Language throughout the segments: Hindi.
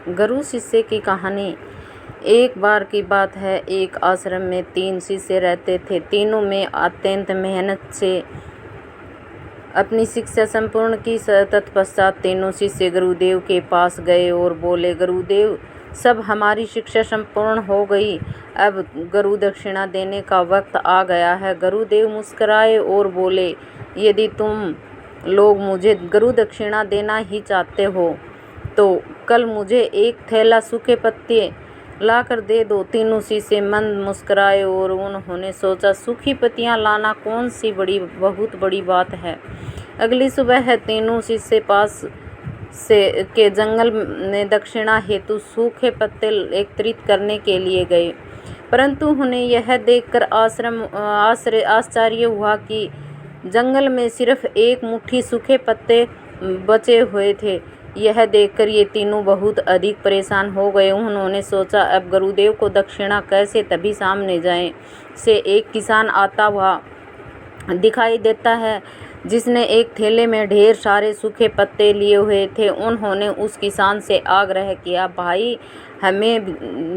गुरु शिष्य की कहानी। एक बार की बात है, एक आश्रम में 3 शिष्य रहते थे। तीनों में अत्यंत मेहनत से अपनी शिक्षा संपूर्ण की। तत्पश्चात तीनों शिष्य गुरुदेव के पास गए और बोले, गुरुदेव, सब हमारी शिक्षा संपूर्ण हो गई, अब गुरु दक्षिणा देने का वक्त आ गया है। गुरुदेव मुस्कुराए और बोले, यदि तुम लोग मुझे गुरु दक्षिणा देना ही चाहते हो तो कल मुझे एक थैला सूखे पत्ते लाकर दे दो। तीनों शिष्य मंद मुस्कुराए और उन्होंने सोचा, सूखी पत्तियां लाना कौन सी बहुत बड़ी बात है। अगली सुबह तीनों शिष्य पास के जंगल में दक्षिणा हेतु सूखे पत्ते एकत्रित करने के लिए गए, परंतु उन्हें यह देखकर आश्चर्य हुआ कि जंगल में सिर्फ एक मुट्ठी सूखे पत्ते बचे हुए थे। यह देखकर ये तीनों बहुत अधिक परेशान हो गए। उन्होंने सोचा, अब गुरुदेव को दक्षिणा कैसे। तभी सामने जाए से एक किसान आता हुआ दिखाई देता है, जिसने एक थैले में ढेर सारे सूखे पत्ते लिए हुए थे। उन्होंने उस किसान से आग्रह किया, भाई, हमें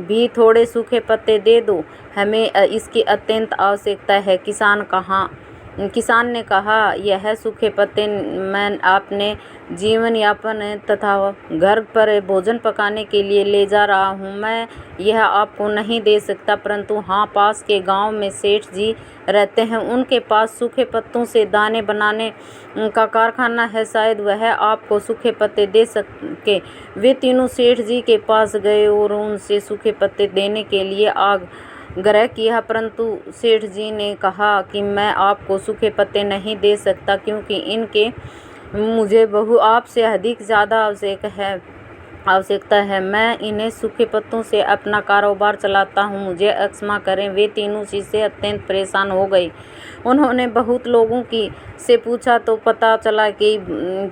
भी थोड़े सूखे पत्ते दे दो, हमें इसकी अत्यंत आवश्यकता है। किसान ने कहा, यह सूखे पत्ते मैं अपने जीवन यापन तथा घर पर भोजन पकाने के लिए ले जा रहा हूँ। मैं यह आपको नहीं दे सकता, परंतु हाँ, पास के गांव में सेठ जी रहते हैं, उनके पास सूखे पत्तों से दाने बनाने का कारखाना है, शायद वह आपको सूखे पत्ते दे सके। वे तीनों सेठ जी के पास गए और उनसे सूखे पत्ते देने के लिए आग्रह किया, परंतु सेठ जी ने कहा कि मैं आपको सूखे पत्ते नहीं दे सकता, क्योंकि इनके मुझे आपसे अधिक ज़्यादा आवश्यकता है। मैं इन्हें सूखे पत्तों से अपना कारोबार चलाता हूँ, मुझे क्षमा करें। वे तीनों शिष्य अत्यंत परेशान हो गए। उन्होंने बहुत लोगों से पूछा तो पता चला कि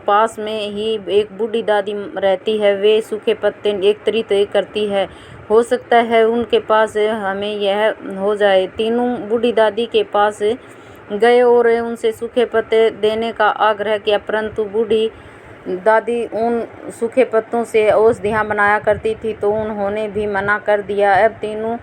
पास में ही एक बूढ़ी दादी रहती है, वे सूखे पत्ते एकत्रित करती है, हो सकता है उनके पास हमें यह हो जाए। तीनों बूढ़ी दादी के पास गए और उनसे सूखे पत्ते देने का आग्रह किया, परंतु बूढ़ी दादी उन सूखे पत्तों से औषधियाँ बनाया करती थी, तो उन्होंने भी मना कर दिया। अब तीनों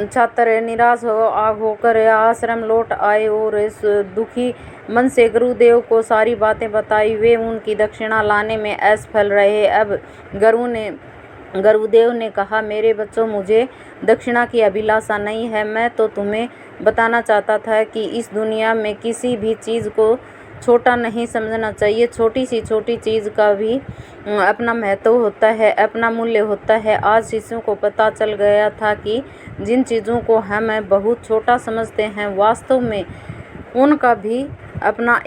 छात्र निराश होकर आश्रम लौट आए और इस दुखी मन से गुरुदेव को सारी बातें बताई। वे उनकी दक्षिणा लाने में असफल रहे। अब गुरुदेव ने कहा, मेरे बच्चों, मुझे दक्षिणा की अभिलाषा नहीं है। मैं तो तुम्हें बताना चाहता था कि इस दुनिया में किसी भी चीज़ को छोटा नहीं समझना चाहिए। छोटी चीज़ का भी अपना महत्व होता है, अपना मूल्य होता है। आज शिष्यों को पता चल गया था कि जिन चीज़ों को हम बहुत छोटा समझते हैं, वास्तव में उनका भी अपना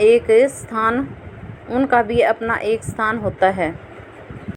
एक स्थान होता है।